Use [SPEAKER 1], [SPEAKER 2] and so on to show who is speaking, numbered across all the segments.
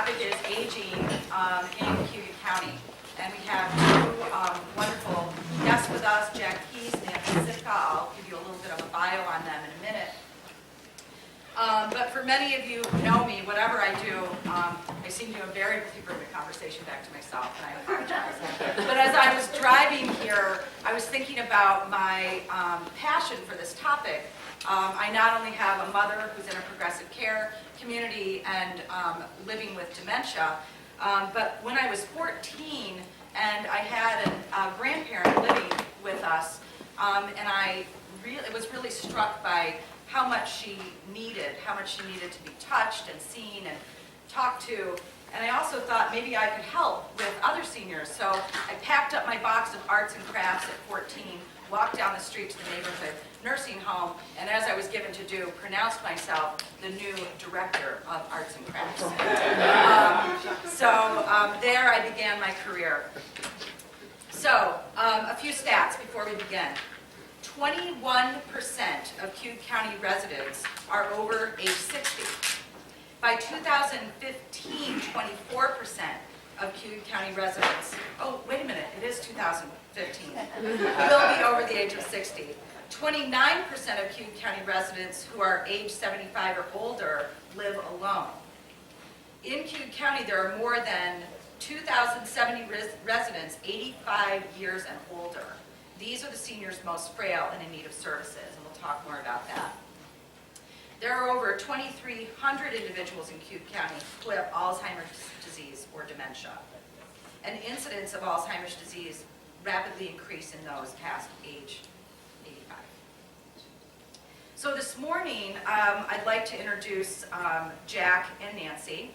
[SPEAKER 1] topic is aging in Cayuga County. And we have two wonderful guests with us, Jack Keys and Nancy Sitka. I'll give you a little bit of a bio on them in a minute. But for many of you who know me, whatever I do, I seem to invariably bring the conversation back to myself, and I apologize. But as I was driving here, I was thinking about my passion for this topic. I not only have a mother who's in a progressive care community and living with dementia, but when I was 14 and I had a grandparent living with us, and I was really struck by how much she needed to be touched and seen and talked to. And I also thought maybe I could help with other seniors. So I packed up my box of arts and crafts at 14, walked down the street to the neighborhood nursing home, and as I was given to do, pronounced myself the new director of arts and crafts. There I began my career. So a few stats before we begin. 21% of Cayuga County residents are over age 60. By 2015, 24% of Cayuga County residents, oh, wait a minute, it is 2015, will be over the age of 60. 29% of Cayuga County residents who are age 75 or older live alone. In Cayuga County, there are more than 2,070 residents 85 years and older. These are the seniors most frail and in need of services, and we'll talk more about that. There are over 2,300 individuals in Cayuga County who have Alzheimer's disease or dementia. And incidence of Alzheimer's disease rapidly increase in those past age 85. So this morning, I'd like to introduce Jack and Nancy.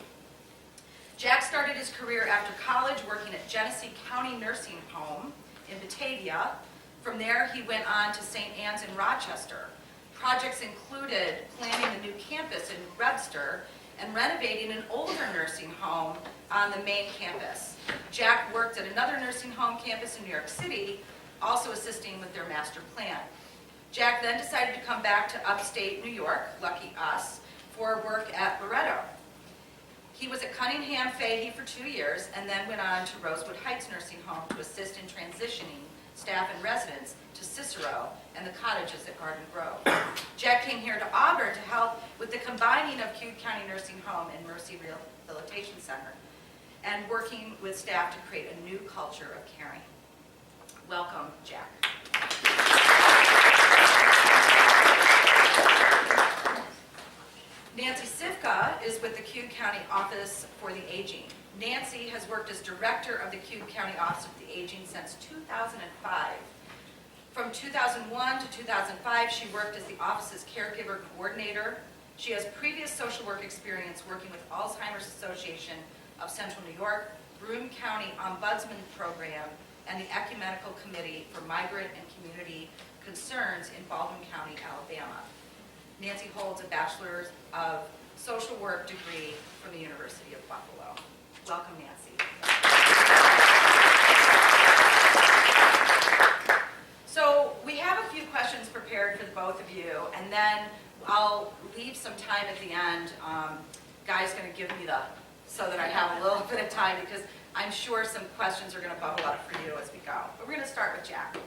[SPEAKER 1] Jack started his career after college working at Genesee County Nursing Home in Batavia. From there, he went on to St. Anne's in Rochester. Projects included planning the new campus in Webster and renovating an older nursing home on the main campus. Jack worked at another nursing home campus in New York City, also assisting with their master plan. Jack then decided to come back to upstate New York, lucky us, for work at Loretto. He was at Cunningham Fahey for 2 years and then went on to Rosewood Heights Nursing Home to assist in transitioning staff and residents to Cicero and the cottages at Garden Grove. Jack came here to Auburn to help with the combining of Cayuga County Nursing Home and Mercy Rehabilitation Center and working with staff to create a new culture of caring. Welcome, Jack. Nancy Sitka is with the Cayuga County Office for the Aging. Nancy has worked as director of the Cayuga County Office of the Aging since 2005. From 2001 to 2005, she worked as the office's caregiver coordinator. She has previous social work experience working with Alzheimer's Association of Central New York, Broome County Ombudsman Program, and the Ecumenical Committee for Migrant and Community Concerns in Baldwin County, Alabama. Nancy holds a Bachelor's of Social Work degree from the University of Buffalo. Welcome, Nancy. So we have a few questions prepared for the both of you, and then I'll leave some time at the end. Guy's going to give me so that I have a little bit of time, because I'm sure some questions are going to bubble up for you as we go. But we're going to start with Jack.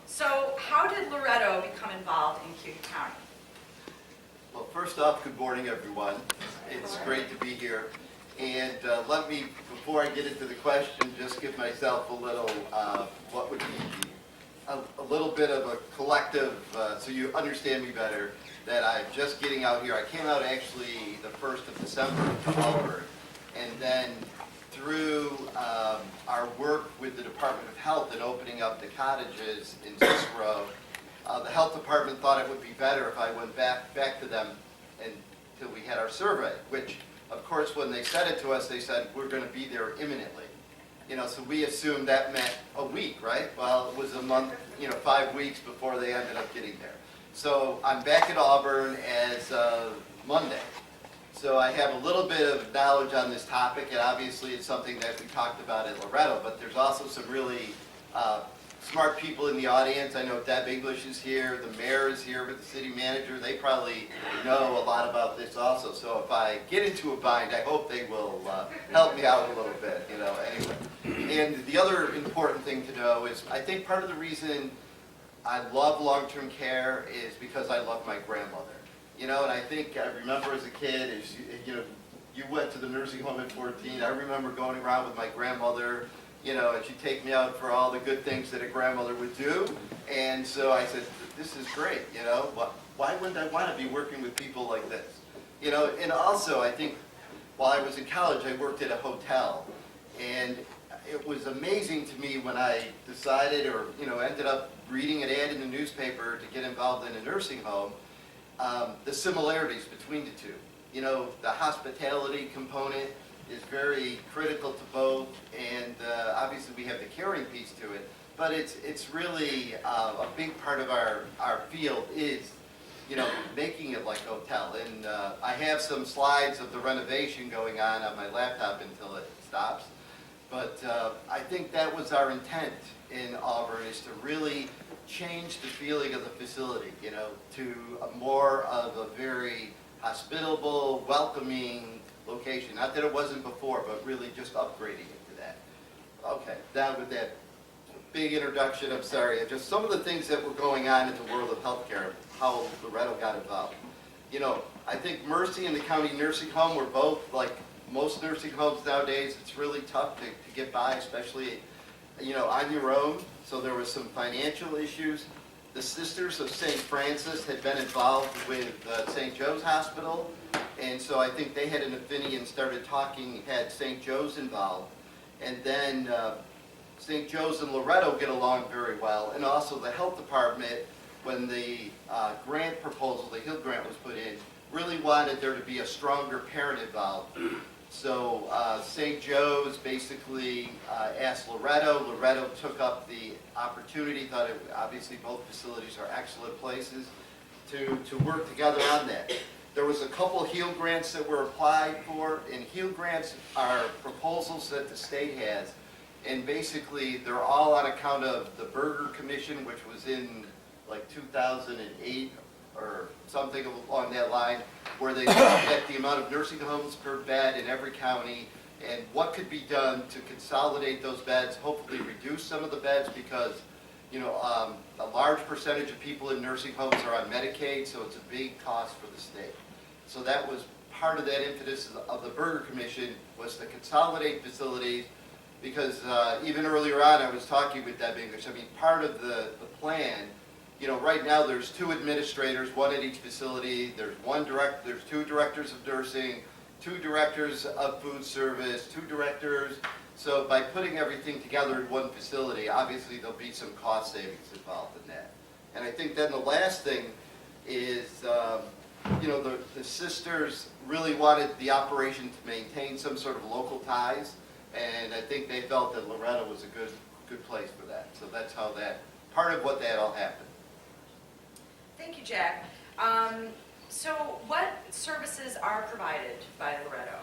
[SPEAKER 1] So how did Loretto become involved in Cayuga County?
[SPEAKER 2] Well, first off, good morning, everyone. It's great to be here. And let me, before I get into the question, just give myself a little, what would be a little bit of a collective, so you understand me better, that I'm just getting out here. I came out actually the 1st of December to Auburn. And then through our work with the Department of Health and opening up the cottages in Cicero, the health department thought it would be better if I went back to them until we had our survey, which, of course, when they said it to us, they said, we're going to be there imminently. So we assumed that meant a week, right? Well, it was a month, 5 weeks before they ended up getting there. So I'm back at Auburn as Monday. So I have a little bit of knowledge on this topic, and obviously it's something that we talked about at Loretto, but there's also some really smart people in the audience. I know Deb English is here, the mayor is here with the city manager. They probably know a lot about this also. So if I get into a bind, I hope they will help me out a little bit, you know, anyway. And the other important thing to know is I think part of the reason I love long-term care is because I love my grandmother. You know, and I think I remember as a kid, as you know, you went to the nursing home at 14. I remember going around with my grandmother, you know, and she'd take me out for all the good things that a grandmother would do. And so I said, this is great, you know, why wouldn't I want to be working with people like this? You know, and also I think while I was in college, I worked at a hotel. And it was amazing to me when I decided or, you know, ended up reading an ad in the newspaper to get involved in a nursing home, the similarities between the two. You know, the hospitality component is very critical to both, and obviously we have the caring piece to it, but it's really a big part of our field is, you know, making it like a hotel. And I have some slides of the renovation going on my laptop until it stops, but I think that was our intent in Auburn, is to really change the feeling of the facility, you know, to a more of a very hospitable, welcoming location. Not that it wasn't before, but really just upgrading it to that. Okay, now with that big introduction, I'm sorry, just some of the things that were going on in the world of healthcare, how Loretto got involved. You know, I think Mercy and the county nursing home were both, like most nursing homes nowadays, it's really tough to get by, especially, you know, on your own. So there was some financial issues. The Sisters of St. Francis had been involved with St. Joe's Hospital, and so I think they had an affinity and started talking, had St. Joe's involved. And then St. Joe's and Loretto get along very well, and also the health department, when the grant proposal, the Hill grant was put in, really wanted there to be a stronger parent involved. So St. Joe's basically asked Loretto. Loretto took up the opportunity, thought obviously both facilities are excellent places to work together on that. There was a couple HEAL grants that were applied for, and HEAL grants are proposals that the state has, and basically they're all on account of the Berger Commission, which was in like 2008 or something along that line, where they looked at the amount of nursing homes per bed in every county and what could be done to consolidate those beds, hopefully reduce some of the beds, because, you know, a large percentage of people in nursing homes are on Medicaid, so it's a big cost for the state. So that was part of that impetus of the Berger Commission, was to consolidate facilities, because even earlier on I was talking with Deb English. I mean, part of the plan, you know, right now there's 2 administrators, 1 at each facility. There's 2 directors of nursing, 2 directors of food service, 2 directors. So by putting everything together in one facility, obviously there'll be some cost savings involved in that. And I think then the last thing is, you know, the sisters really wanted the operation to maintain some sort of local ties, and I think they felt that Loretto was a good place for that. So that's how part of what that all happened.
[SPEAKER 1] Thank you, Jack. So what services are provided by Loretto?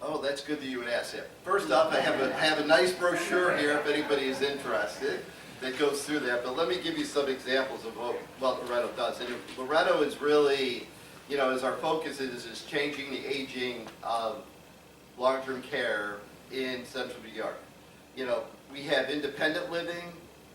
[SPEAKER 2] Oh, that's good that you would ask that. First off, I have a nice brochure here if anybody is interested that goes through that. But let me give you some examples of what Loretto does. And Loretto is really, you know, as our focus is changing the aging of long-term care in central New York. You know, we have independent living,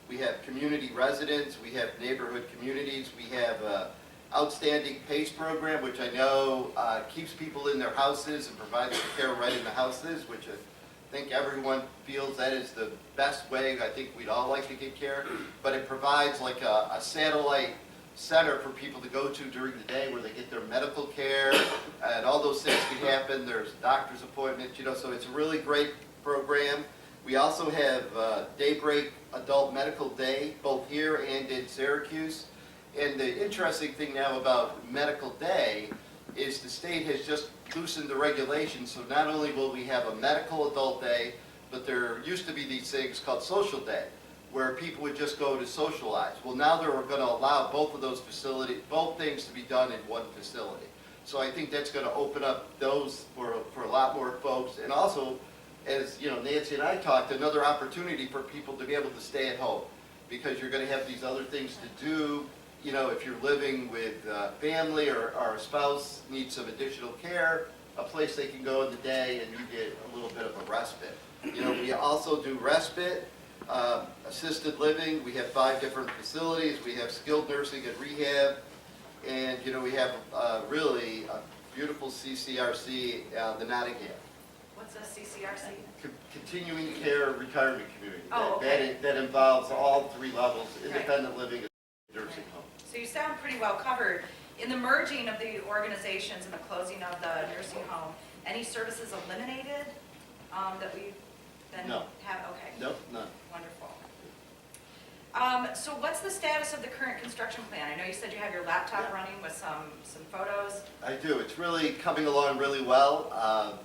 [SPEAKER 2] we have community residents, we have neighborhood communities, we have an outstanding PACE program, which I know keeps people in their houses and provides care right in the houses, which I think everyone feels that is the best way. I think we'd all like to get care, but it provides like a satellite center for people to go to during the day where they get their medical care, and all those things can happen. There's doctor's appointments, you know, so it's a really great program. We also have Daybreak Adult Medical Day, both here and in Syracuse. And the interesting thing now about Medical Day is the state has just loosened the regulations, so not only will we have a medical adult day, but there used to be these things called social day, where people would just go to socialize. Well, now they're going to allow both of those facilities, both things to be done in one facility. So I think that's going to open up those for a lot more folks, and also as you know, Nancy and I talked, another opportunity for people to be able to stay at home, because you're going to have these other things to do. You know, if you're living with family or a spouse needs some additional care, a place they can go in the day and you get a little bit of a respite. You know, we also do respite, assisted living. We have 5 different facilities. We have skilled nursing and rehab. And, you know, we have really a beautiful CCRC, the Nottingham.
[SPEAKER 1] What's a CCRC?
[SPEAKER 2] Continuing Care Retirement Community.
[SPEAKER 1] Oh, okay.
[SPEAKER 2] That involves all 3 levels, independent living and nursing home.
[SPEAKER 1] So you sound pretty well covered. In the merging of the organizations and the closing of the nursing home, any services eliminated that we then
[SPEAKER 2] No.
[SPEAKER 1] have? Okay.
[SPEAKER 2] Nope, none.
[SPEAKER 1] Wonderful. So what's the status of the current construction plan? I know you said you have your laptop running with some photos.
[SPEAKER 2] I do. It's really coming along really well.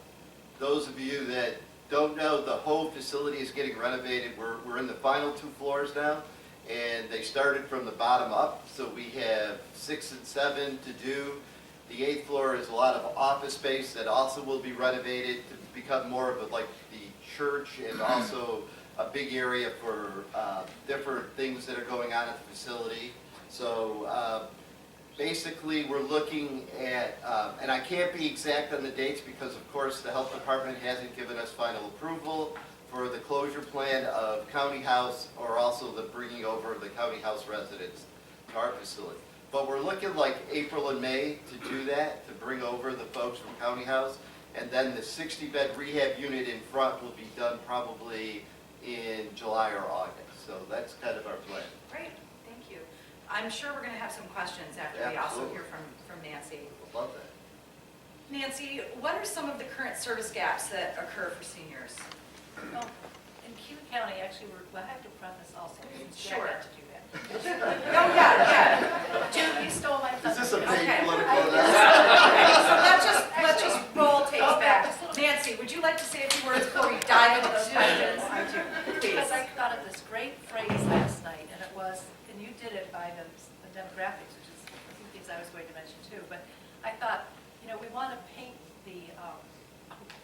[SPEAKER 2] Those of you that don't know, the whole facility is getting renovated. We're in the final 2 floors now, and they started from the bottom up. So we have 6 and 7 to do. The 8th floor is a lot of office space that also will be renovated to become more of like the church, and also a big area for different things that are going on at the facility. So basically, we're looking at, and I can't be exact on the dates because, of course, the health department hasn't given us final approval for the closure plan of County House, or also the bringing over the County House residents to our facility. But we're looking like April and May to do that, to bring over the folks from County House. And then the 60-bed rehab unit in front will be done probably in July or August. So that's kind of our plan.
[SPEAKER 1] Great, thank you. I'm sure we're going to have some questions after we also hear from Nancy.
[SPEAKER 2] Love that.
[SPEAKER 1] Nancy, what are some of the current service gaps that occur for seniors?
[SPEAKER 3] Well, in Cayuga County, actually, I have to preface also, since
[SPEAKER 1] Sure.
[SPEAKER 3] I got to do that.
[SPEAKER 1] Oh, yeah.
[SPEAKER 3] June, you stole my thunder.
[SPEAKER 2] Is this a paid
[SPEAKER 1] Okay.
[SPEAKER 2] political
[SPEAKER 1] Okay,
[SPEAKER 2] announcement?
[SPEAKER 1] so let's just roll tapes back. Nancy, would you like to say a few words before we dive into those questions? Please.
[SPEAKER 3] Because I thought of this great phrase last night, and it was, and you did it by the demographics, which is a few things I was going to mention too, but I thought, you know, we want to paint the, oh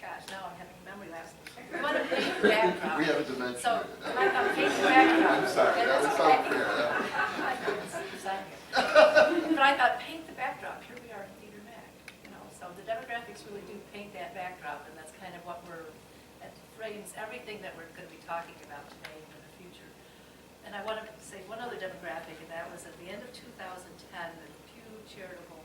[SPEAKER 3] gosh, now I'm having a memory lapse. We want to paint the backdrop.
[SPEAKER 2] We have a dimension.
[SPEAKER 3] So, I thought paint the backdrop.
[SPEAKER 2] I'm sorry,
[SPEAKER 3] And
[SPEAKER 2] that was
[SPEAKER 3] it's
[SPEAKER 2] so
[SPEAKER 3] okay.
[SPEAKER 2] fair.
[SPEAKER 3] I couldn't see the sign here. But I thought, paint the backdrop. Here we are in Theater Mac, you know. So the demographics really do paint that backdrop, and that's kind of what that frames everything that we're going to be talking about today and in the future. And I want to say one other demographic, and that was at the end of 2010, the Pew Charitable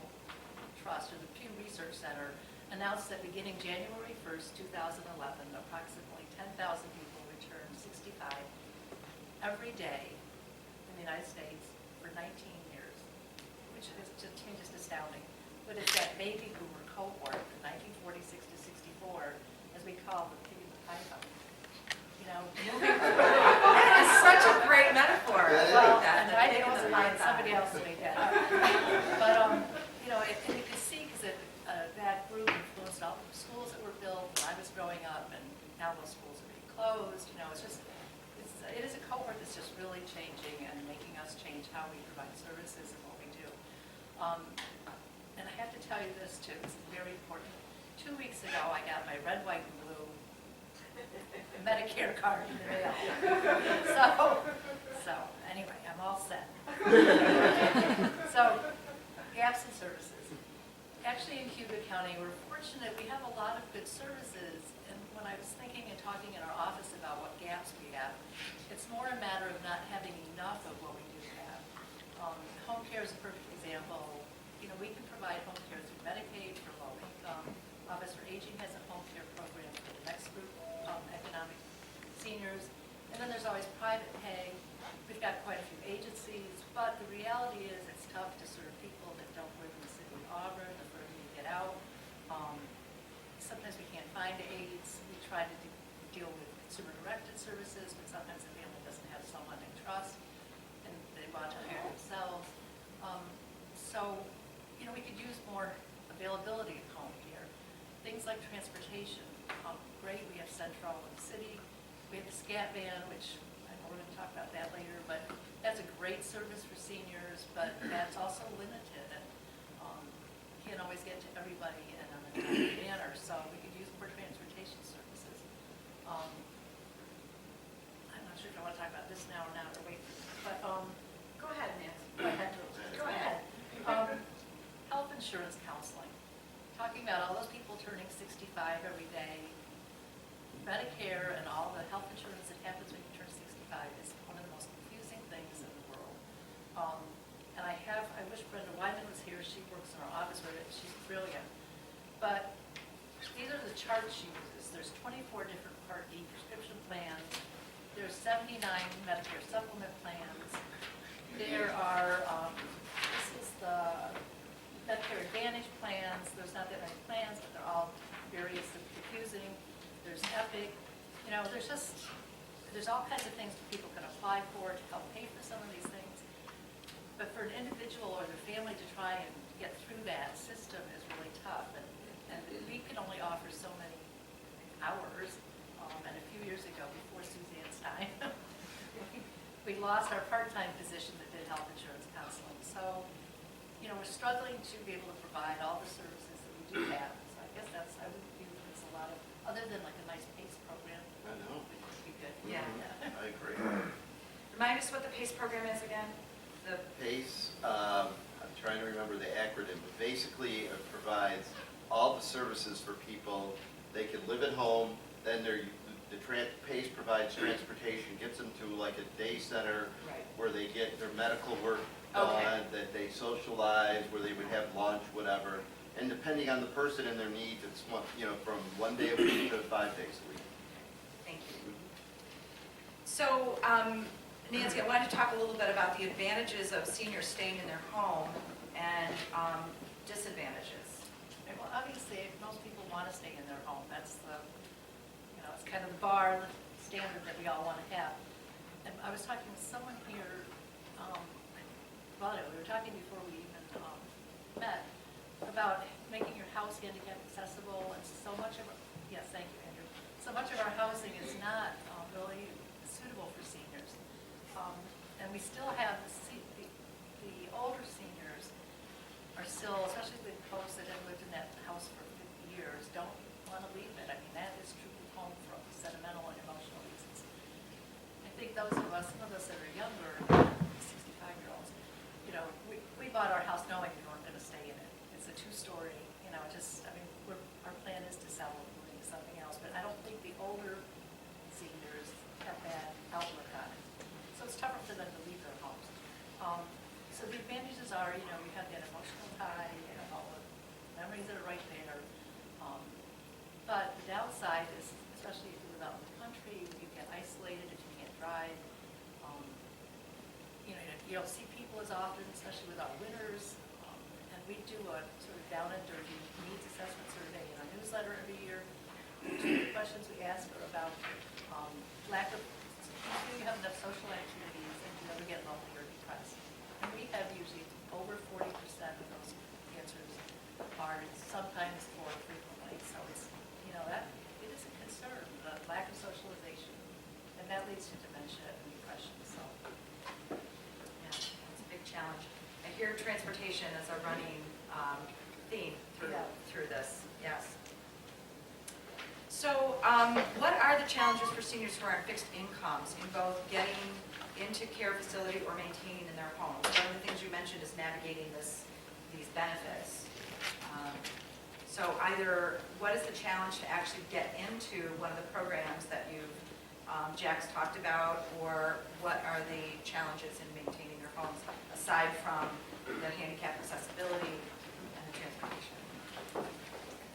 [SPEAKER 3] Trust, or the Pew Research Center, announced that beginning January 1st, 2011, approximately 10,000 people returned 65 every day in the United States for 19 years, which is just astounding. But it's that baby boomer cohort, the 1946 to 64, as we call the pig in the python. You know, moving
[SPEAKER 1] That is such a great metaphor. I like that.
[SPEAKER 3] and I think also somebody else made that up. But you know, and you can see because that group influenced all the schools that were built when I was growing up, and now those schools are being closed. You know, it is a cohort that's just really changing and making us change how we provide services and what we do. And I have to tell you this too, it's very important. 2 weeks ago, I got my red, white, and blue Medicare card in the mail. So anyway, I'm all set. So, gaps in services. Actually, in Cayuga County, we're fortunate. We have a lot of good services. And when I was thinking and talking in our office about what gaps we have, it's more a matter of not having enough of what we do have. Home care is a perfect example. You know, we can provide home care through Medicaid for low income. Office for Aging has a home care program for the next group, economic seniors. And then there's always private pay. We've got quite a few agencies, but the reality is it's tough to serve people that don't live in the city of Auburn, the further you get out. Sometimes we can't find aides. We try to deal with consumer-directed services, but sometimes the family doesn't have someone they trust, and they want to hire themselves. So, you know, we could use more availability of home care. Things like transportation. Great, we have Central in the city. We have the SCAT van, which I know we're going to talk about that later, but that's a great service for seniors, but that's also limited, and can't always get to everybody in a timely manner, so we could use more transportation services. I want to talk about this now or not, or wait, but,
[SPEAKER 1] Go ahead, Nancy.
[SPEAKER 3] go ahead. Go ahead. Health insurance counseling, talking about all those people turning 65 every day. Medicare and all the health insurance that happens when you turn 65 is one of the most confusing things in the world. And I wish Brenda Wyman was here, she works in our office with it, she's brilliant. But these are the charts she uses. There's 24 different Part D prescription plans. There's 79 Medicare supplement plans. There are, this is the Medicare Advantage plans. There's not that many plans, but they're all various and confusing. There's Epic. You know, there's all kinds of things that people can apply for to help pay for some of these things. But for an individual or their family to try and get through that system is really tough. And we can only offer so many hours. And a few years ago, before Suzanne's time, we lost our part-time position that did health insurance counseling. So, you know, we're struggling to be able to provide all the services that we do have. So I guess I would view it's a lot of, other than like a nice PACE program.
[SPEAKER 2] I know.
[SPEAKER 3] Which would be good.
[SPEAKER 1] Yeah.
[SPEAKER 2] I agree.
[SPEAKER 1] Remind us what the PACE program is again? The
[SPEAKER 2] PACE, I'm trying to remember the acronym, but basically it provides all the services for people. They can live at home, then PACE provides transportation, gets them to like a day center
[SPEAKER 1] Right.
[SPEAKER 2] where they get their medical work done,
[SPEAKER 1] Okay.
[SPEAKER 2] that they socialize, where they would have lunch, whatever. And depending on the person and their needs, it's from 1 day a week to 5 days a week.
[SPEAKER 1] Thank you. So, Nancy, I wanted to talk a little bit about the advantages of seniors staying in their home and disadvantages.
[SPEAKER 3] Well, obviously, most people want to stay in their home. That's it's kind of the bar, the standard that we all want to have. And I was talking with someone here, we were talking before we even met, about making your house handicap accessible, and so much of, yes, thank you, Andrew. So much of our housing is not really suitable for seniors. And we still have the older seniors are still, especially the folks that have lived in that house for 50 years, don't want to leave it. I mean, that is truly home for sentimental and emotional reasons. I think those of us, some of us that are younger, 65-year-olds, we bought our house knowing we weren't going to stay in it. It's a two-story, our plan is to sell it and move into something else, but I don't think the older seniors have that outlook on it. So it's tougher for them to leave their homes. So the advantages are, we have that emotional tie, all the memories that are right there. But the downside is, especially if you live out in the country, you get isolated if you can't drive. You don't see people as often, especially with our winters. And we do a sort of down and dirty needs assessment survey in our newsletter every year. Two of the questions we ask are about lack of, do you have enough social activities, and do you ever get lonely or depressed? And we have usually over 40% of those answers are sometimes or frequently. So it's, that it is a concern, the lack of socialization, and that leads to dementia and depression. So,
[SPEAKER 1] Yeah, it's a big challenge. I hear transportation as a running theme through this. Yes. So, what are the challenges for seniors who are on fixed incomes in both getting into care facility or maintaining in their homes? One of the things you mentioned is navigating these benefits. So either what is the challenge to actually get into one of the programs that Jack's talked about, or what are the challenges in maintaining their homes aside from the handicap accessibility and the transportation?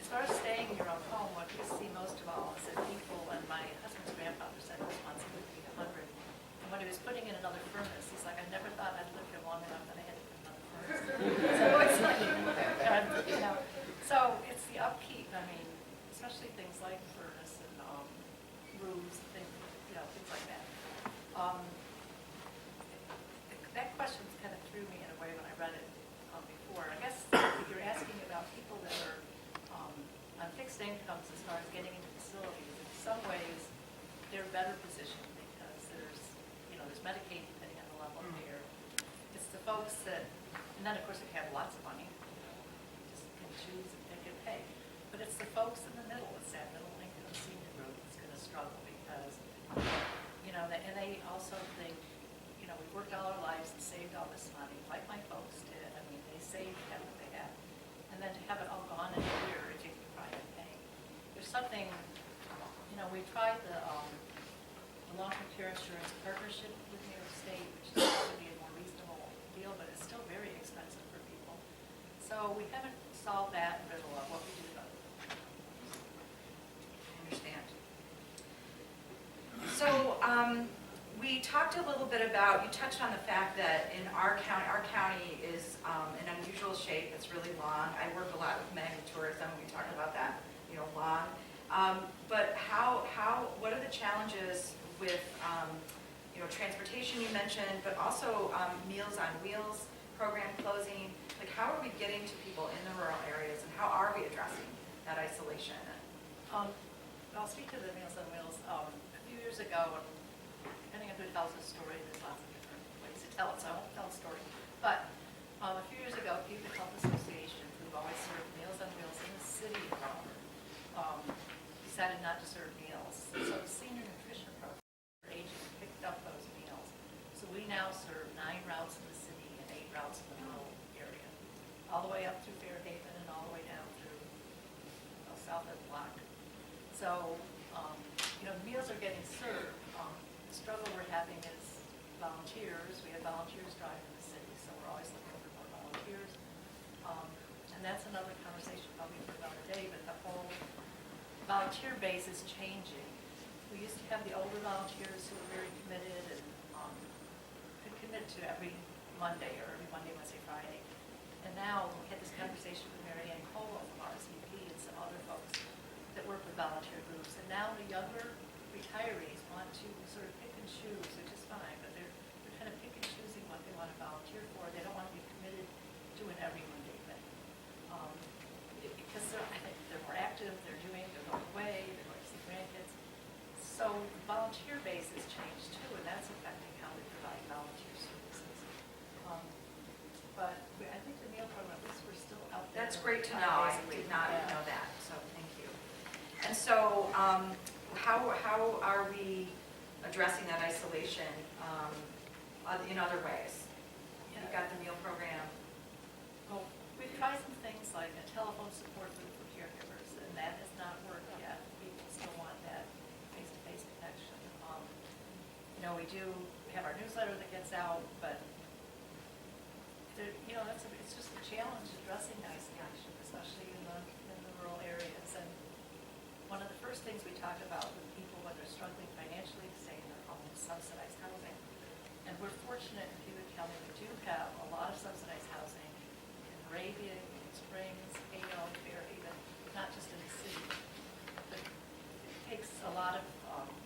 [SPEAKER 3] as far as staying in your own home, what we see most of all is that people, and my husband's grandfather said this once, he would be 100, and when he was putting in another furnace, he's like, I never thought I'd live here long enough that I had to put another furnace. So it's like, so it's the upkeep, especially things like furnace and roofs, things like that. That question kind of threw me in a way when I read it before. I guess if you're asking about people that are on fixed incomes as far as getting into facilities, in some ways they're better positioned because there's Medicaid depending on the level of care. It's the folks that, and then of course if you have lots of money, just can choose and they can pay. But it's the folks in the middle, it's that middle income senior group that's going to struggle because And they also think, we worked all our lives and saved all this money, like my folks did. I mean, they saved what they had. And then to have it all gone in a year, it takes me pride in paying. There's something, we tried the long-term care insurance partnership with New York State, which is supposed to be a more reasonable deal, but it's still very expensive for people. So we haven't solved that riddle of what we do about it.
[SPEAKER 1] I understand. So we talked a little bit about, you touched on the fact that in our county is in unusual shape. It's really long. I work a lot with Meg and tourism. We talk about that, long. But what are the challenges with, transportation you mentioned, but also Meals on Wheels program closing? Like, how are we getting to people in the rural areas, and how are we addressing that isolation?
[SPEAKER 3] I'll speak to the Meals on Wheels. A few years ago, depending on who tells the story, there's lots of different ways to tell it, so I won't tell the story. But a few years ago, Cayuga Health Association, who've always served Meals on Wheels in the city of Auburn, decided not to serve meals. So the senior nutrition program for aging picked up those meals. So we now serve 9 routes in the city and 8 routes in the rural area, all the way up through Fairhaven and all the way down through south of the block. So, meals are getting served. The struggle we're having is volunteers. We have volunteers driving the city, so we're always looking for more volunteers. And that's another conversation probably for another day, but the whole volunteer base is changing. We used to have the older volunteers who were very committed and could commit to every Monday or every Monday, Wednesday, Friday. And now we had this conversation with Mary Ann Cole from RSVP and some other folks that work with volunteer groups. And now the younger retirees want to sort of pick and choose, which is fine, but they're kind of pick and choosing what they want to volunteer for. They don't want to be committed to an every Monday thing. Because they're more active, they're going away, they're going to see grandkids. So the volunteer base has changed too, and that's affecting how we provide volunteer services. But I think the meal program, at least we're still out there.
[SPEAKER 1] That's great to know. I did not know that, so thank you. And so how are we addressing that isolation in other ways? You've got the meal program.
[SPEAKER 3] Well, we've tried some things like a telephone support group for caregivers, and that has not worked yet. People still want that face-to-face connection. We do have our newsletter that gets out, but it's just a challenge addressing isolation, especially in the rural areas. And one of the first things we talk about with people when they're struggling financially to stay in their home is subsidized housing. And we're fortunate in Cayuga County, we do have a lot of subsidized housing in Moravia, in Springs, Hale, Fairhaven, not just in the city. But it takes a lot of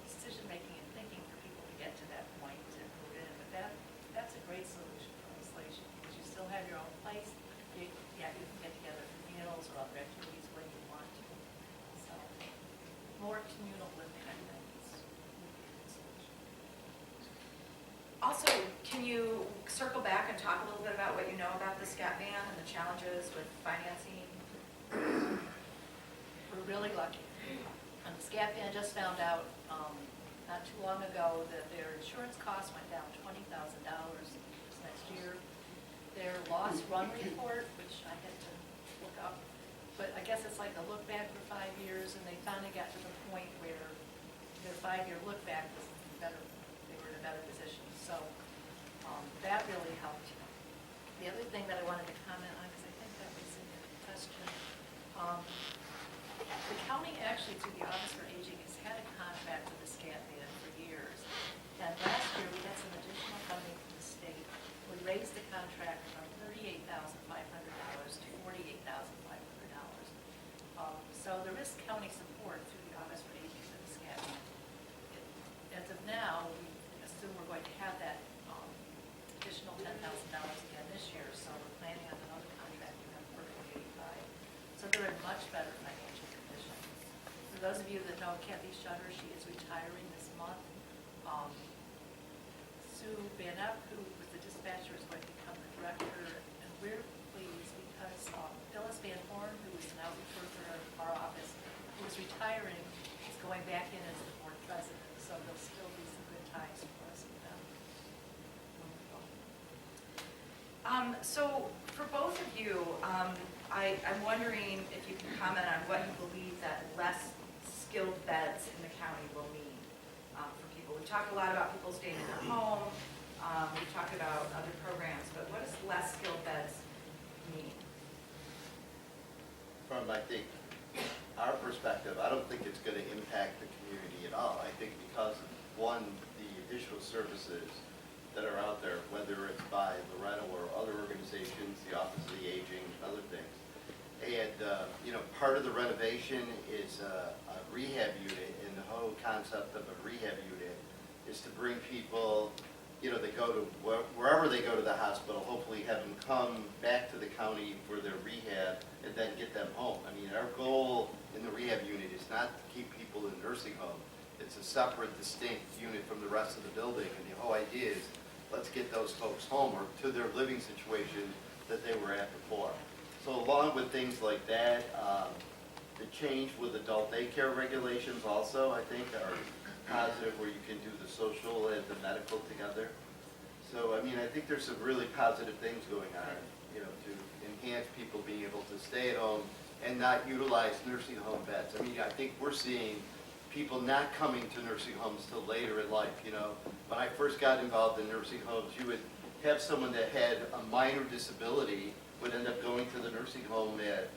[SPEAKER 3] decision-making and thinking for people to get to that point to move in. But that's a great solution for isolation, because you still have your own place. You can get together for meals or other activities when you want to. So more communal living, I think, is a good solution.
[SPEAKER 1] Also, can you circle back and talk a little bit about what you know about the SCAT ban and the challenges with financing?
[SPEAKER 3] We're really lucky. And the SCAT ban just found out not too long ago that their insurance costs went down $20,000 this next year. Their loss run report, which I had to look up, but I guess it's like a look back for 5 years, and they finally got to the point where their 5-year look back was better. They were in a better position. So that really helped. The other thing that I wanted to comment on, because I think that was in your question, the county actually, through the Office for Aging, has had a contract with the SCAT ban for years. And last year, we had some additional funding from the state. We raised the contract from $38,500 to $48,500. So there is county support through the Office for Aging for the SCAT ban. As of now, we assume we're going to have that additional $10,000 again this year, so we're planning on another contract with them for $85,000. So they're in much better financial condition. For those of you that know Kathy Shutter, she is retiring this month. Sue Van Epp, who was the dispatcher, is going to become the director, and we're pleased because Phyllis Van Horn, who is now referred to our office, who is retiring, is going back in as the board president, so there'll still be some good
[SPEAKER 1] So for both of you, I'm wondering if you can comment on what you believe that less skilled beds in the county will mean for people. We talk a lot about people staying in their home. We talk about other programs, but what does less skilled beds mean?
[SPEAKER 2] From, I think, our perspective, I don't think it's going to impact the community at all. I think because, one, the additional services that are out there, whether it's by Loretto or other organizations, the Office of the Aging, and other things. And, part of the renovation is a rehab unit, and the whole concept of a rehab unit is to bring people, they go to wherever they go to the hospital, hopefully have them come back to the county for their rehab and then get them home. I mean, our goal in the rehab unit is not to keep people in nursing home. It's a separate, distinct unit from the rest of the building, and the whole idea is let's get those folks home or to their living situation that they were at before. So along with things like that, the change with adult daycare regulations also, I think, are positive, where you can do the social and the medical together. So, I mean, I think there's some really positive things going on, to enhance people being able to stay at home and not utilize nursing home beds. I mean, I think we're seeing people not coming to nursing homes till later in life, When I first got involved in nursing homes, you would have someone that had a minor disability would end up going to the nursing home at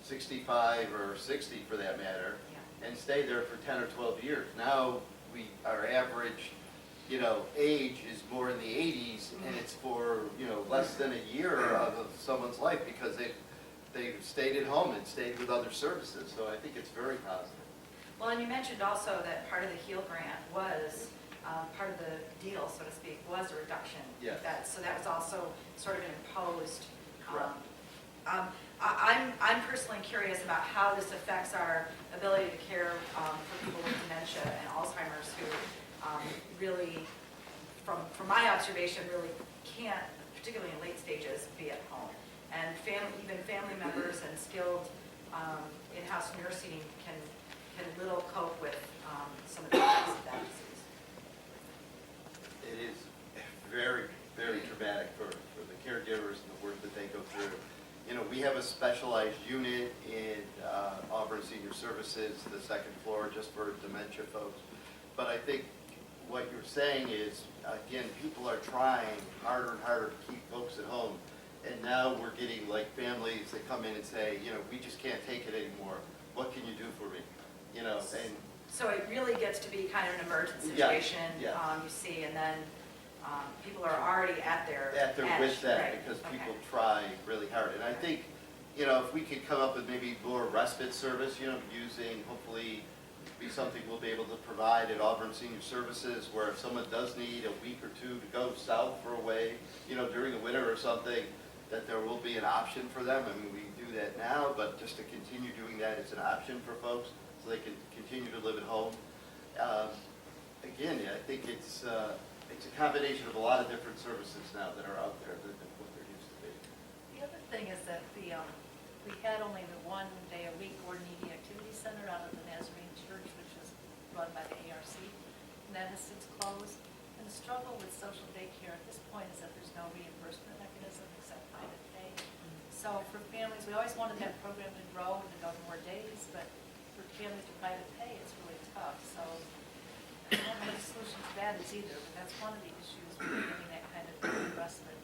[SPEAKER 2] 65 or 60 for that matter, and stay there for 10 or 12 years. Now, our average, age is more in the 80s, and it's for, less than a year of someone's life because they've stayed at home and stayed with other services. So I think it's very positive.
[SPEAKER 1] Well, and you mentioned also that part of the HEAL grant was, part of the deal, so to speak, was a reduction.
[SPEAKER 2] Yes.
[SPEAKER 1] So that was also sort of an imposed.
[SPEAKER 2] Correct.
[SPEAKER 1] I'm personally curious about how this affects our ability to care for people with dementia and Alzheimer's who really, from my observation, really can't, particularly in late stages, be at home. And even family members and skilled in-house nursing can little cope with some of the effects of that disease.
[SPEAKER 2] It is very, very traumatic for the caregivers and the work that they go through. We have a specialized unit in Auburn Senior Services, the second floor, just for dementia folks. But I think what you're saying is, again, people are trying harder and harder to keep folks at home. And now we're getting like families that come in and say, we just can't take it anymore. What can you do for me? And
[SPEAKER 1] So it really gets to be kind of an emergent
[SPEAKER 2] Yeah,
[SPEAKER 1] situation,
[SPEAKER 2] yeah.
[SPEAKER 1] You see, and then people are already at their
[SPEAKER 2] with
[SPEAKER 1] edge,
[SPEAKER 2] that,
[SPEAKER 1] right,
[SPEAKER 2] because
[SPEAKER 1] okay.
[SPEAKER 2] people try really hard. And I think, if we could come up with maybe more respite service, using, hopefully, be something we'll be able to provide at Auburn Senior Services, where if someone does need a week or two to go south for a way, during the winter or something, that there will be an option for them. I mean, we do that now, but just to continue doing that, it's an option for folks so they can continue to live at home. Again, I think it's a combination of a lot of different services now that are out there than what there used to be.
[SPEAKER 3] The other thing is that we had only the 1 day a week Gordon Needy Activity Center out of the Nazarene Church, which was run by the ARC, and that has since closed. And the struggle with social daycare at this point is that there's no reimbursement mechanism except private pay. So for families, we always wanted that program to grow and to go to more days, but for families with private pay, it's really tough. So I don't know what the solution to that is either, but that's one of the issues with getting that kind of reimbursement.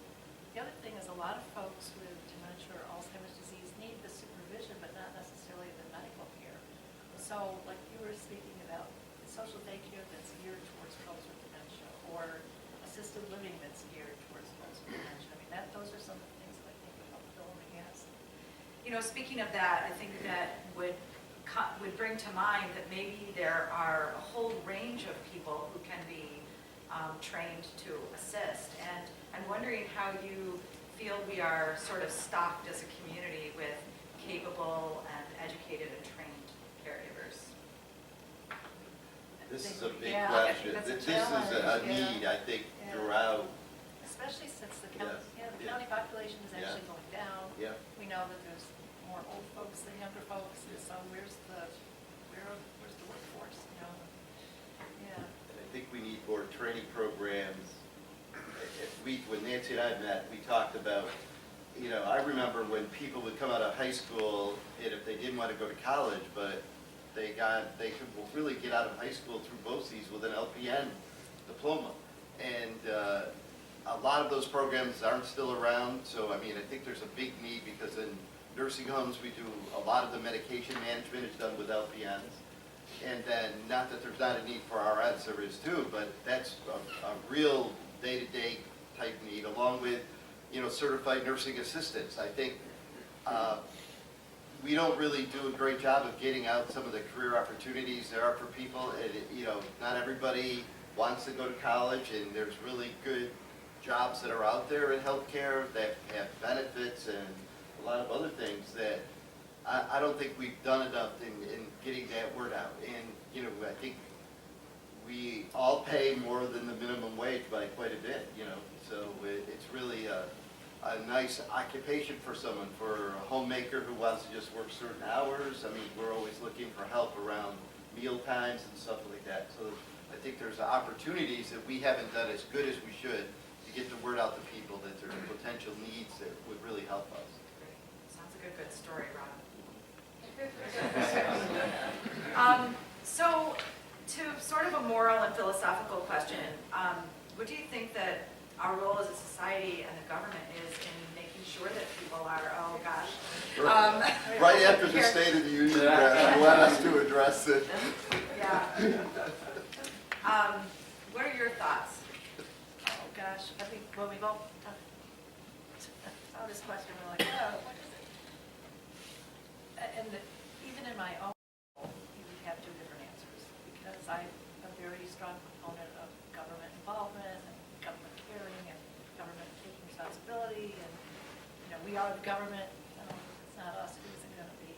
[SPEAKER 3] The other thing is a lot of folks with dementia or Alzheimer's disease need the supervision, but not necessarily the medical care. So like you were speaking about, social daycare that's geared towards folks with dementia, or assisted living that's geared towards folks with dementia. I mean, those are some of the things that I think would help fill in the gaps.
[SPEAKER 1] Speaking of that, I think that would bring to mind that maybe there are a whole range of people who can be trained to assist. And I'm wondering how you feel we are sort of stocked as a community with capable and educated and trained caregivers.
[SPEAKER 2] This is a big
[SPEAKER 3] Yeah,
[SPEAKER 2] question.
[SPEAKER 3] that's a
[SPEAKER 2] This is
[SPEAKER 3] challenge,
[SPEAKER 2] a
[SPEAKER 3] yeah.
[SPEAKER 2] need, I think,
[SPEAKER 3] Yeah.
[SPEAKER 2] throughout.
[SPEAKER 3] Especially since the county,
[SPEAKER 2] Yes,
[SPEAKER 3] the
[SPEAKER 2] yeah.
[SPEAKER 3] county population is
[SPEAKER 2] Yeah.
[SPEAKER 3] actually going down.
[SPEAKER 2] Yeah.
[SPEAKER 3] We know that there's more old folks than younger folks, and so where's the workforce, Yeah.
[SPEAKER 2] And I think we need more training programs when Nancy and I met, we talked about, I remember when people would come out of high school, and if they didn't want to go to college, but they could really get out of high school through BOCES with an LPN diploma. And a lot of those programs aren't still around, so I think there's a big need, because in nursing homes, we do a lot of the medication management is done with LPNs. And then, not that there's not a need for RNs, there is too, but that's a real day-to-day type need, along with, certified nursing assistants. I think we don't really do a great job of getting out some of the career opportunities there are for people. And, not everybody wants to go to college, and there's really good jobs that are out there in healthcare that have benefits and a lot of other things that I don't think we've done enough in getting that word out. And, I think we all pay more than the minimum wage by quite a bit, so it's really a nice occupation for someone, for a homemaker who wants to just work certain hours. We're always looking for help around meal times and stuff like that. So I think there's opportunities that we haven't done as good as we should to get the word out to people that there's potential needs that would really help us.
[SPEAKER 1] Sounds like a good story, Rob. So, to sort of a moral and philosophical question, what do you think that our role as a society and the government is in making sure that people are, oh gosh.
[SPEAKER 2] Right after the State of the Union, I want us to address it.
[SPEAKER 1] Yeah. What are your thoughts?
[SPEAKER 3] Oh, gosh, I think when we've all saw this question, we're like, oh, what is it? And even in my own role, you would have two different answers, because I'm a very strong proponent of government involvement and government caring and government taking responsibility, and we are the government. It's not us. Who is it going to be?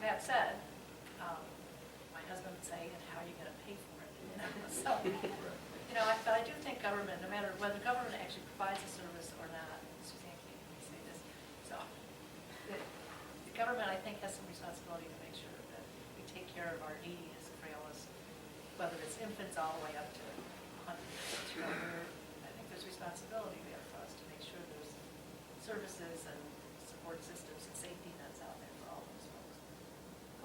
[SPEAKER 3] That said, my husband would say, "And how are you going to pay for it?" So, but I do think government, no matter whether government actually provides a service or not, Suzanne can't even say this. So, the government, I think, has some responsibility to make sure that we take care of our neediest, frailest, whether it's infants all the way up to 100 children. I think there's responsibility there for us to make sure there's services and support systems and safety nets out there for all those folks.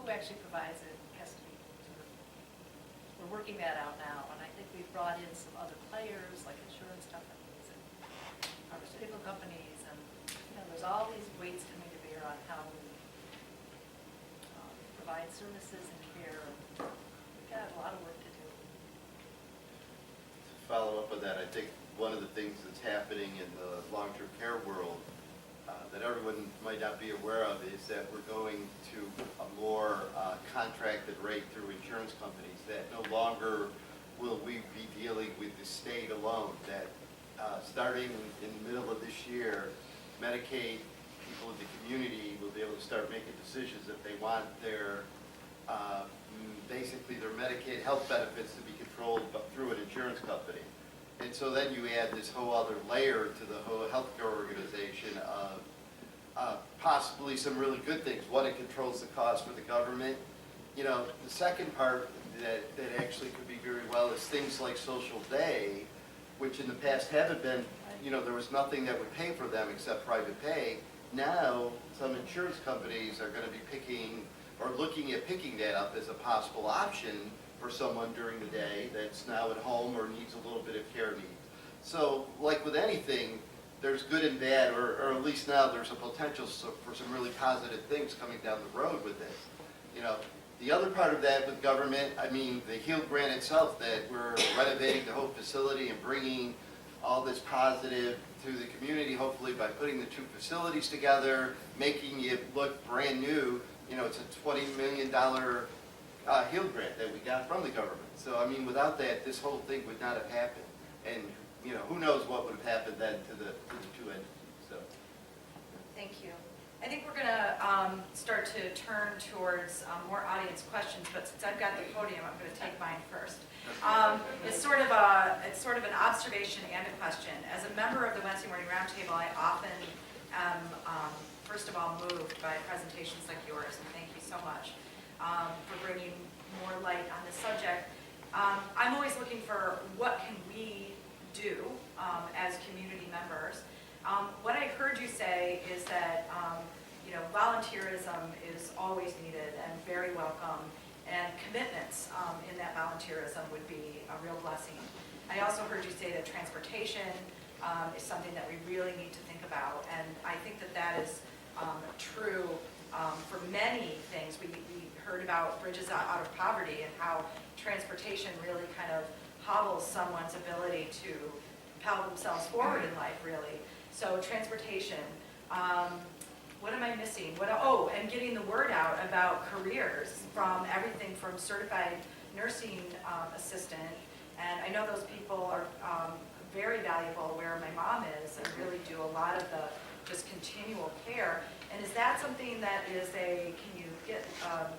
[SPEAKER 3] Who actually provides it has to be sort of, we're working that out now, and I think we've brought in some other players like insurance companies and pharmaceutical companies, and there's all these weights coming to bear on how we provide services and care. We've got a lot of work to do.
[SPEAKER 2] To follow up on that, I think one of the things that's happening in the long-term care world that everyone might not be aware of is that we're going to a more contracted rate through insurance companies, that no longer will we be dealing with the state alone, that starting in the middle of this year, Medicaid people in the community will be able to start making decisions if they want their basically their Medicaid health benefits to be controlled through an insurance company. And so then you add this whole other layer to the whole healthcare organization of possibly some really good things. One, it controls the cost for the government. The second part that actually could be very well is things like social day, which in the past haven't been, there was nothing that would pay for them except private pay. Now, some insurance companies are going to be picking or looking at picking that up as a possible option for someone during the day that's now at home or needs a little bit of care needs. So, like with anything, there's good and bad, or at least now there's a potential for some really positive things coming down the road with this. The other part of that with government, the HEAL grant itself, that we're renovating the whole facility and bringing all this positive to the community, hopefully by putting the two facilities together, making it look brand new. It's a $20 million HEAL grant that we got from the government. So, without that, this whole thing would not have happened. And, who knows what would have happened then to the two entities. So.
[SPEAKER 1] Thank you. I think we're going to start to turn towards more audience questions, but since I've got the podium, I'm going to take mine first. It's sort of an observation and a question. As a member of the Wednesday Morning Roundtable, I often am, first of all, moved by presentations like yours, and thank you so much for bringing more light on the subject. I'm always looking for what can we do as community members. What I heard you say is that volunteerism is always needed and very welcome, and commitments in that volunteerism would be a real blessing. I also heard you say that transportation is something that we really need to think about, and I think that that is true for many things. We heard about bridges out of poverty and how transportation really kind of hobbles someone's ability to propel themselves forward in life, really. So transportation. What am I missing? And getting the word out about careers, from everything from certified nursing assistant, and I know those people are very valuable where my mom is, and really do a lot of the just continual care. And is that something that is can you get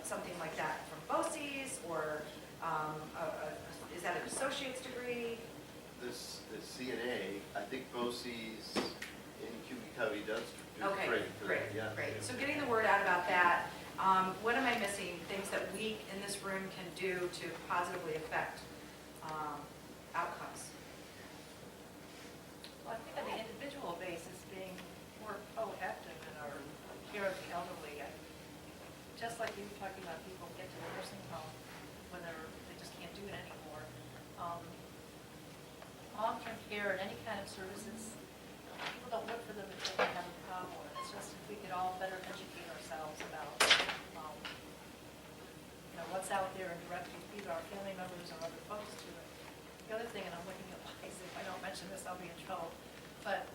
[SPEAKER 1] something like that from BOCES, or is that an associate's degree?
[SPEAKER 2] The CNA, I think BOCES in Cayuga County does do
[SPEAKER 1] Okay,
[SPEAKER 2] training for
[SPEAKER 1] great,
[SPEAKER 2] that, yeah.
[SPEAKER 1] great. So getting the word out about that. What am I missing? Things that we in this room can do to positively affect outcomes.
[SPEAKER 3] Well, I think on the individual basis, being more proactive in our care of the elderly, just like you were talking about, people get to the nursing home when they just can't do it anymore. Long-term care and any kind of services, people don't look for them until they have a problem. It's just if we could all better educate ourselves about what's out there and direct either our family members or other folks to it. The other thing, and I'm looking at Liza, if I don't mention this, I'll be in trouble, but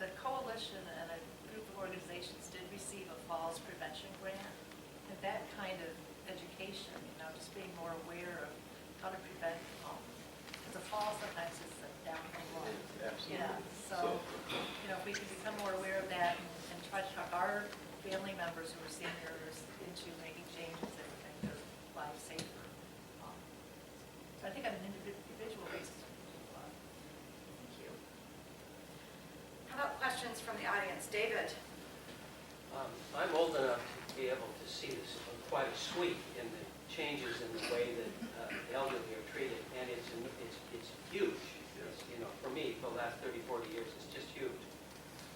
[SPEAKER 3] the coalition and a group of organizations did receive a falls prevention grant, and that kind of education, just being more aware of how to prevent because a fall sometimes is a downhill run.
[SPEAKER 2] Absolutely.
[SPEAKER 3] Yeah, so, if we can become more aware of that and try to talk our family members who are seniors into making changes that would make their lives safer. So I think on an individual basis, we can do a lot.
[SPEAKER 1] Thank you. How about questions from the audience? David?
[SPEAKER 4] I'm old enough to be able to see this quite a sweep in the changes in the way that the elderly are treated, and it's huge. For me, for the last 30, 40 years, it's just huge.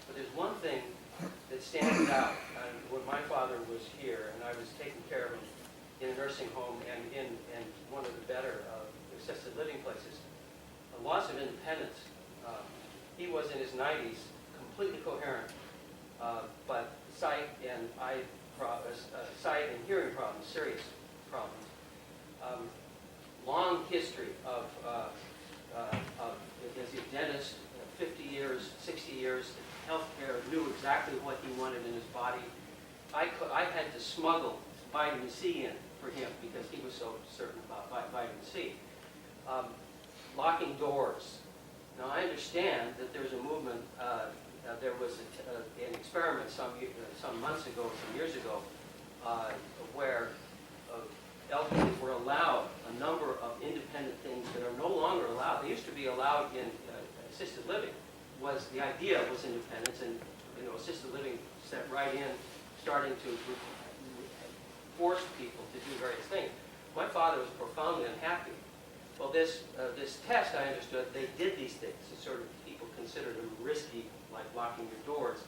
[SPEAKER 4] But there's one thing that stands out. When my father was here, and I was taking care of him in a nursing home and in one of the better assisted living places, the loss of independence. He was in his 90s, completely coherent, but sight and hearing problems, serious problems. Long history of as a dentist, 50 years, 60 years, healthcare, knew exactly what he wanted in his body. I had to smuggle vitamin C in for him because he was so certain about vitamin C. Locking doors. Now I understand that there's a movement. There was an experiment some months ago, some years ago, where elderly were allowed a number of independent things that are no longer allowed. They used to be allowed in assisted living. The idea was independence, and assisted living set right in, starting to force people to do various things. My father was profoundly unhappy. Well, this test, I understood, they did these things. It's sort of, people considered them risky, like locking your doors.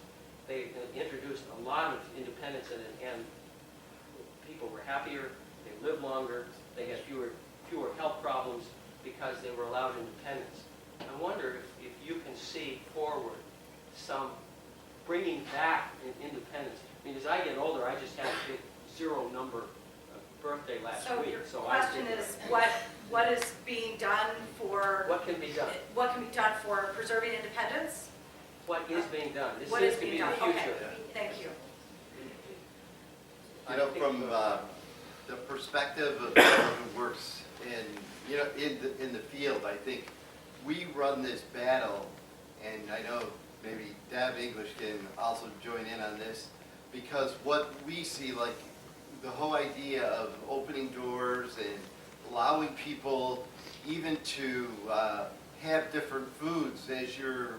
[SPEAKER 4] They introduced a lot of independence in it, and people were happier, they lived longer, they had fewer health problems because they were allowed independence. I wonder if you can see forward some bringing back independence. I mean, as I get older, I just had a big 0 number birthday last
[SPEAKER 1] So
[SPEAKER 4] week.
[SPEAKER 1] your
[SPEAKER 4] So
[SPEAKER 1] question is, what is being done for...
[SPEAKER 4] What can be done?
[SPEAKER 1] What can be done for preserving independence?
[SPEAKER 4] What is being done? This
[SPEAKER 1] What
[SPEAKER 4] seems
[SPEAKER 1] is
[SPEAKER 4] to be
[SPEAKER 1] being
[SPEAKER 4] the
[SPEAKER 1] done?
[SPEAKER 4] future.
[SPEAKER 1] Okay, thank you.
[SPEAKER 2] From the perspective of someone who works in the field, I think we run this battle, and I know maybe Deb English can also join in on this, because what we see, like the whole idea of opening doors and allowing people even to have different foods as you're,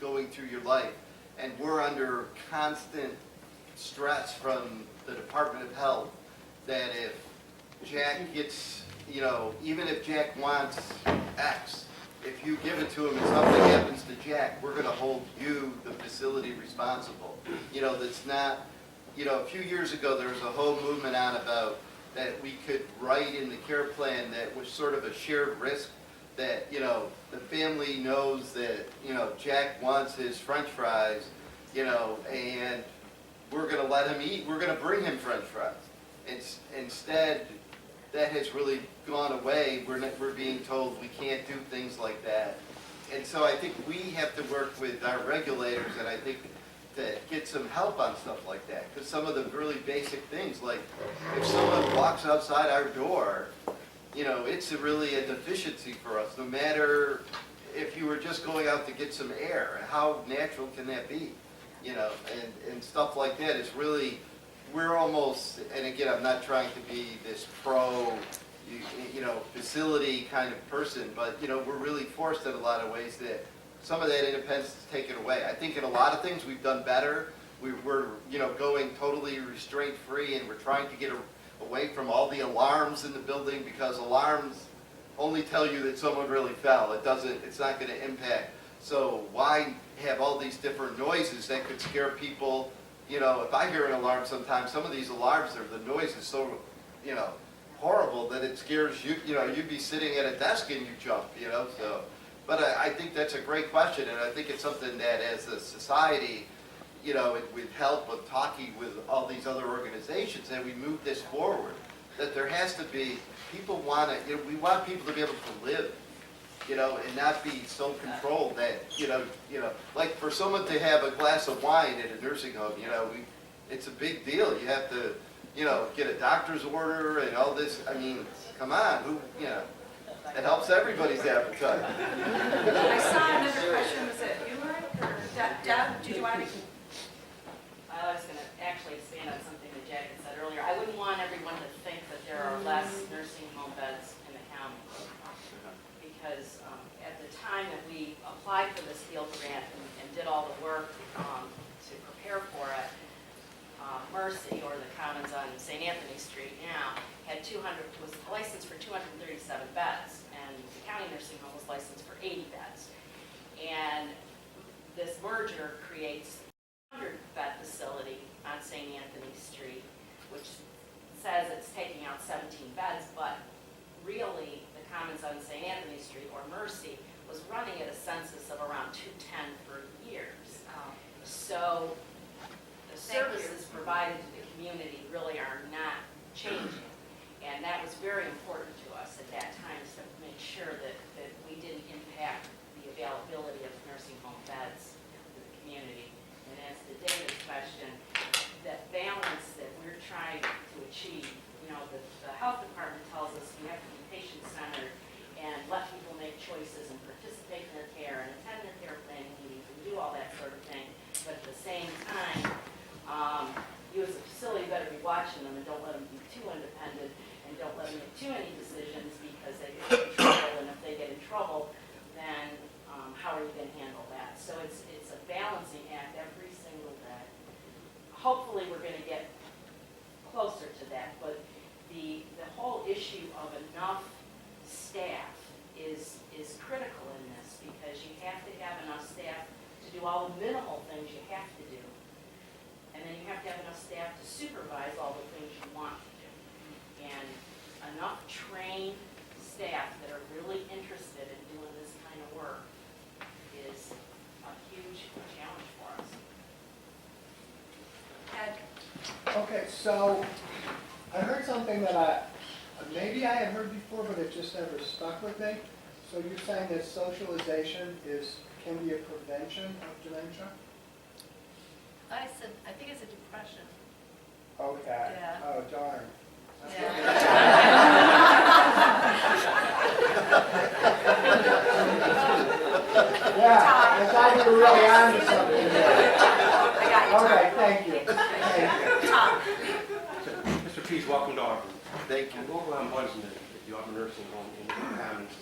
[SPEAKER 2] going through your life. And we're under constant stress from the Department of Health that if Jack gets, even if Jack wants X, if you give it to him and something happens to Jack, we're gonna hold you, the facility, responsible. That's not, a few years ago, there was a whole movement on about that we could write in the care plan that was sort of a shared risk, that, the family knows that, Jack wants his french fries, and we're gonna let him eat, we're gonna bring him french fries. Instead, that has really gone away. We're being told we can't do things like that. And so I think we have to work with our regulators, and I think to get some help on stuff like that. Because some of the really basic things, like if someone walks outside our door, it's really a deficiency for us, no matter if you were just going out to get some air. How natural can that be? And stuff like that is really, we're almost, and again, I'm not trying to be this facility kind of person, but, we're really forced in a lot of ways that some of that independence is taken away. I think in a lot of things we've done better. We're going totally restraint-free, and we're trying to get away from all the alarms in the building, because alarms only tell you that someone really fell. It's not going to impact. So why have all these different noises that could scare people? If I hear an alarm sometimes, some of these alarms, the noise is so, horrible that it scares you. You'd be sitting at a desk and you jump, so. But I think that's a great question, and I think it's something that as a society, with help of talking with all these other organizations, that we move this forward, that there has to be, people want to, we want people to be able to live, and not be so controlled that, like for someone to have a glass of wine at a nursing home, it's a big deal. You have to, get a doctor's order and all this. I mean, come on, it helps everybody's appetite.
[SPEAKER 1] I saw another question. Was it you, Mike, or Deb? Did you want to?
[SPEAKER 5] I was going to actually expand on something that Jack had said earlier. I wouldn't want everyone to think that there are less nursing home beds in the county. Because at the time that we applied for this field grant and did all the work to prepare for it, Mercy, or the Commons on St. Anthony Street now, was licensed for 237 beds, and the county nursing home was licensed for 80 beds. And this merger creates a 100-bed facility on St. Anthony Street, which says it's taking out 17 beds, but really the Commons on St. Anthony Street, or Mercy, was running at a census of around 210 for years. So the services provided to the community really are not changing. And that was very important to us at that time, to make sure that we didn't impact the availability of nursing home beds to the community. And as to David's question, that balance that we're trying to achieve, the health department tells us we have to be patient-centered and let people make choices and participate in their care and attend their care planning meetings and do all that sort of thing. But at the same time, you as a facility better be watching them and don't let them be too independent, and don't let them make too many decisions, because they get in trouble, and if they get in trouble, then how are you going to handle that? So it's a balancing act every single day. Hopefully we're going to get closer to that, but the whole issue of enough staff is critical in this, because you have to have enough staff to do all the minimal things you have to do. And then you have to have enough staff to supervise all the things you want to do. And enough trained staff that are really interested in doing this kind of work is a huge challenge for us.
[SPEAKER 1] Ed?
[SPEAKER 6] Okay, so I heard something that maybe I had heard before, but it just never stuck with me. So you're saying that socialization can be a prevention of dementia?
[SPEAKER 3] I think it's a depression.
[SPEAKER 6] Okay.
[SPEAKER 3] Yeah.
[SPEAKER 6] Oh, darn. Yeah, I thought you were really on to something there.
[SPEAKER 1] I got you, Tom.
[SPEAKER 6] Okay, thank you. Thank you.
[SPEAKER 1] Tom?
[SPEAKER 7] Mr. Pease, welcome to Auburn.
[SPEAKER 2] Thank you.
[SPEAKER 7] I'm over on Bunsman at the Auburn Nursing Home in the Commons.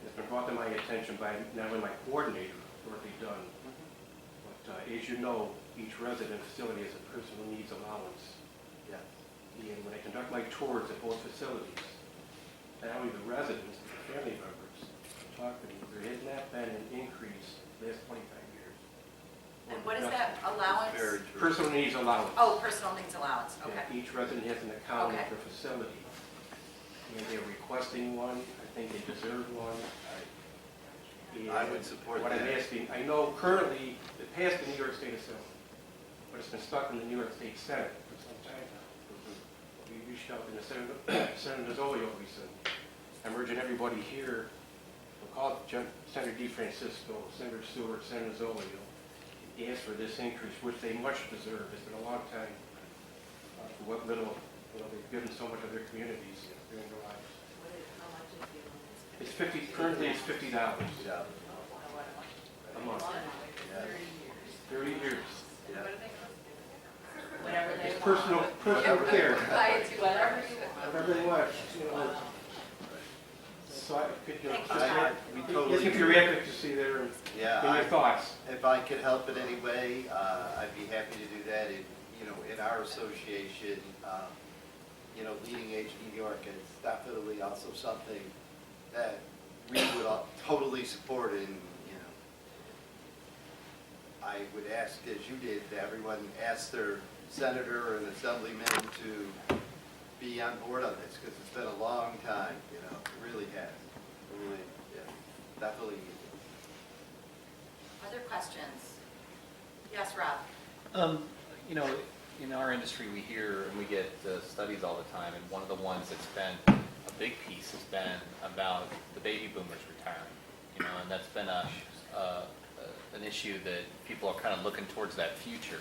[SPEAKER 7] It's been brought to my attention by not only my coordinator, Dorothy Dunn, but as you know, each resident facility has a personal needs allowance.
[SPEAKER 2] Yeah.
[SPEAKER 7] And when I conduct my tours at both facilities, not only the residents, but the family members, talked to me, there has not been an increase the last 25 years.
[SPEAKER 1] And what is that allowance?
[SPEAKER 2] Very true.
[SPEAKER 7] Personal needs allowance.
[SPEAKER 1] Oh, personal needs allowance,
[SPEAKER 7] Yeah,
[SPEAKER 1] okay.
[SPEAKER 7] each resident has an account
[SPEAKER 1] Okay.
[SPEAKER 7] at the facility. And they're requesting one, I think they deserve one.
[SPEAKER 2] I would support
[SPEAKER 7] What I'm
[SPEAKER 2] that.
[SPEAKER 7] asking, I know currently, it passed the New York State Assembly, but it's been stuck in the New York State Senate for some time now. We reached out to the Senator Zolio recently. I'm urging everybody here, we'll call Senator DeFrancisco, Senator Stewart, Senator Zolio, to ask for this increase, which they much deserve. It's been a long time for what little, they've given so much of their communities during their lives.
[SPEAKER 5] How much is it?
[SPEAKER 7] It's 50, currently it's $50
[SPEAKER 2] Yeah.
[SPEAKER 7] a month,
[SPEAKER 2] Yeah.
[SPEAKER 7] 30 years.
[SPEAKER 2] Yeah.
[SPEAKER 5] Whatever they
[SPEAKER 7] It's
[SPEAKER 5] want.
[SPEAKER 7] personal care,
[SPEAKER 5] Buy it to whatever you want.
[SPEAKER 7] whatever they want, you know. So I could, you know,
[SPEAKER 1] Thank you,
[SPEAKER 7] just
[SPEAKER 1] Todd.
[SPEAKER 2] We
[SPEAKER 7] ask
[SPEAKER 2] totally
[SPEAKER 7] if your
[SPEAKER 2] agree.
[SPEAKER 7] advocacy there and
[SPEAKER 2] Yeah,
[SPEAKER 7] your thoughts.
[SPEAKER 2] if I could help in any way, I'd be happy to do that. In our association, Leading Age New York is definitely also something that we would all totally support, and, I would ask, as you did, that everyone ask their senator and assemblyman to be on board on this, because it's been a long time, it really has. Really, yeah, definitely needed.
[SPEAKER 1] Other questions? Yes, Rob?
[SPEAKER 8] In our industry, we hear and we get studies all the time, and one of the ones that's been a big piece has been about the baby boomers retiring, and that's been an issue that people are kind of looking towards that future.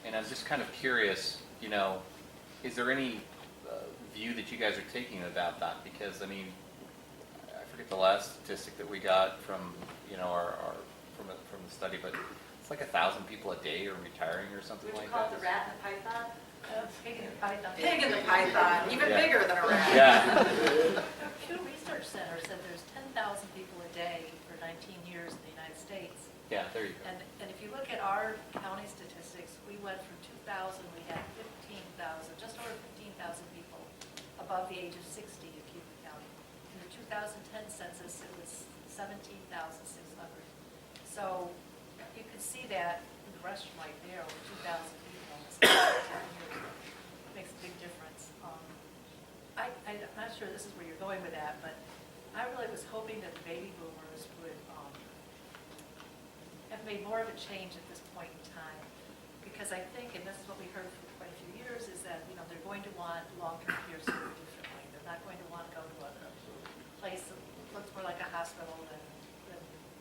[SPEAKER 8] And I'm just kind of curious, is there any view that you guys are taking about that? Because, I forget the last statistic that we got from, from the study, but it's like 1,000 people a day are retiring or something
[SPEAKER 1] Would you
[SPEAKER 8] like
[SPEAKER 1] call
[SPEAKER 8] that.
[SPEAKER 1] it the rat and the python?
[SPEAKER 3] Pig in the python.
[SPEAKER 1] Pig in the python, even
[SPEAKER 8] Yeah.
[SPEAKER 1] bigger than a rat.
[SPEAKER 8] Yeah.
[SPEAKER 3] Pew Research Center said there's 10,000 people a day for 19 years in the United States.
[SPEAKER 8] Yeah, there you go.
[SPEAKER 3] And if you look at our county statistics, we went from 2000, we had 15,000, just over 15,000 people above the age of 60 in Cayuga County. In the 2010 census, it was 17,600. So you can see that in the restaurant right there, over 2,000 people in the span of 10 years. It makes a big difference. I'm not sure this is where you're going with that, but I really was hoping that the baby boomers would have made more of a change at this point in time. Because I think, and this is what we heard for quite a few years, is that, they're going to want long-term care served differently. They're not going to want to go to a place that looks more like a hospital than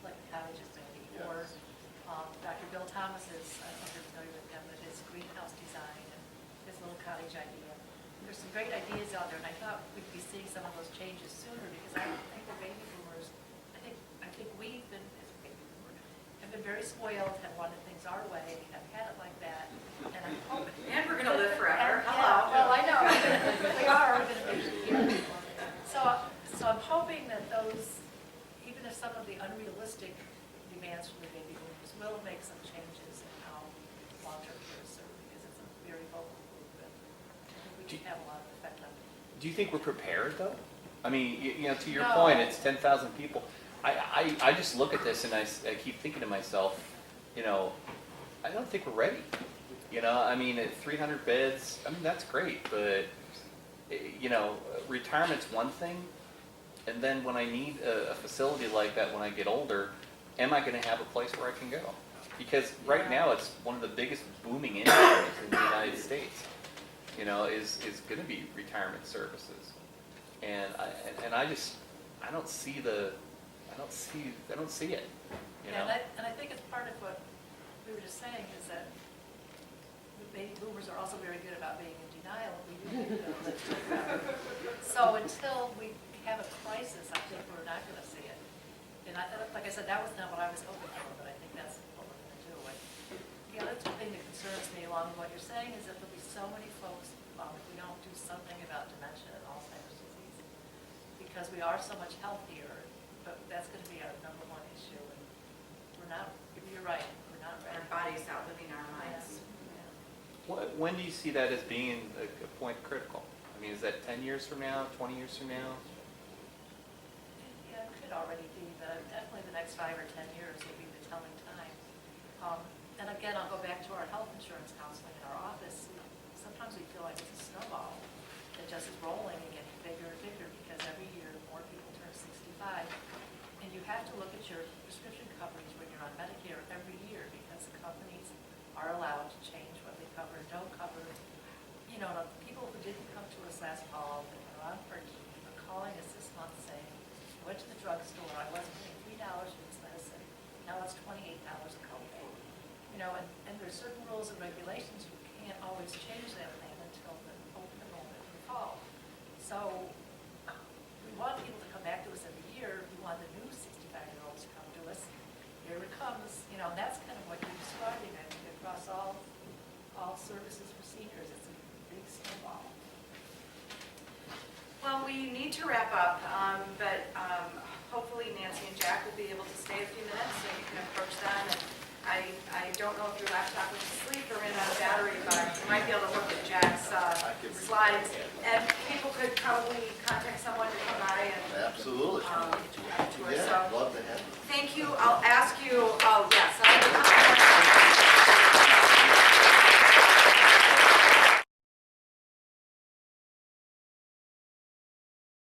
[SPEAKER 3] like a cottage is maybe.
[SPEAKER 2] Yes.
[SPEAKER 3] Or Dr. Bill Thomas is, I don't know if you're familiar with him, but his greenhouse design and his little cottage idea. There's some great ideas out there, and I thought we'd be seeing some of those changes sooner, because I think the baby boomers, I think we've been, as a baby boomer, have been very spoiled, have wanted things our way, have had it like that, and I'm hoping.
[SPEAKER 1] And we're gonna live forever,
[SPEAKER 3] Yeah,
[SPEAKER 1] hello.
[SPEAKER 3] well, I know, we are, we're gonna be here. So I'm hoping that those, even if some of the unrealistic demands from the baby boomers will make some changes in how long-term care is served, because it's a very vocal group, and I think we can have a lot of effect on it.
[SPEAKER 8] Do you think we're prepared, though? I mean, to your
[SPEAKER 3] No.
[SPEAKER 8] point, it's 10,000 people. I just look at this and I keep thinking to myself, I don't think we're ready. At 300 beds, that's great, but, retirement's one thing. And then when I need a facility like that when I get older, am I going to have a place where I can go? Because right now, it's one of the biggest booming industries in the United States, is going to be retirement services. And I don't see it.
[SPEAKER 3] And I think it's part of what we were just saying, is that the baby boomers are also very good about being in denial. So until we have a crisis, I think we're not going to see it. And like I said, that was not what I was hoping for, but I think that's what we're going to do. The other thing that concerns me along with what you're saying is that there'll be so many folks, if we don't do something about dementia and Alzheimer's disease, because we are so much healthier, but that's going to be our number one issue. And we're not, you're right, we're not ready.
[SPEAKER 1] Our bodies outliving our minds.
[SPEAKER 3] Yes. Yeah.
[SPEAKER 8] When do you see that as being a point critical? Is that 10 years from now, 20 years from now?
[SPEAKER 3] Yeah, it could already be, but definitely the next 5 or 10 years will be the telling time. And again, I'll go back to our health insurance counseling in our office. Sometimes we feel like it's a snowball that just is rolling and getting bigger and bigger because every year more people turn 65. And you have to look at your prescription coverage when you're on Medicare every year because the companies are allowed to change what they cover and don't cover. You know, the people who didn't come to us last fall that were on per diem are calling us this month saying, I went to the drugstore, I wasn't paying $3 for this medicine, now it's $28 a copay. You know, and there's certain rules and regulations, you can't always change that plan until the open enrollment in the fall. So we want people to come back to us every year, we want the new 65-year-olds to come to us. Here it comes, you know, that's kind of what you're describing, I think, across all services for seniors. It's a big snowball.
[SPEAKER 1] Well, we need to wrap up, but hopefully Nancy and Jack will be able to stay a few minutes so you can approach them. And I don't know if your laptop was asleep or in on battery, but you might be able to look at Jack's slides. And people could probably contact someone to come by and
[SPEAKER 2] Absolutely.
[SPEAKER 1] tour.
[SPEAKER 2] Yeah,
[SPEAKER 1] So
[SPEAKER 2] love to have you.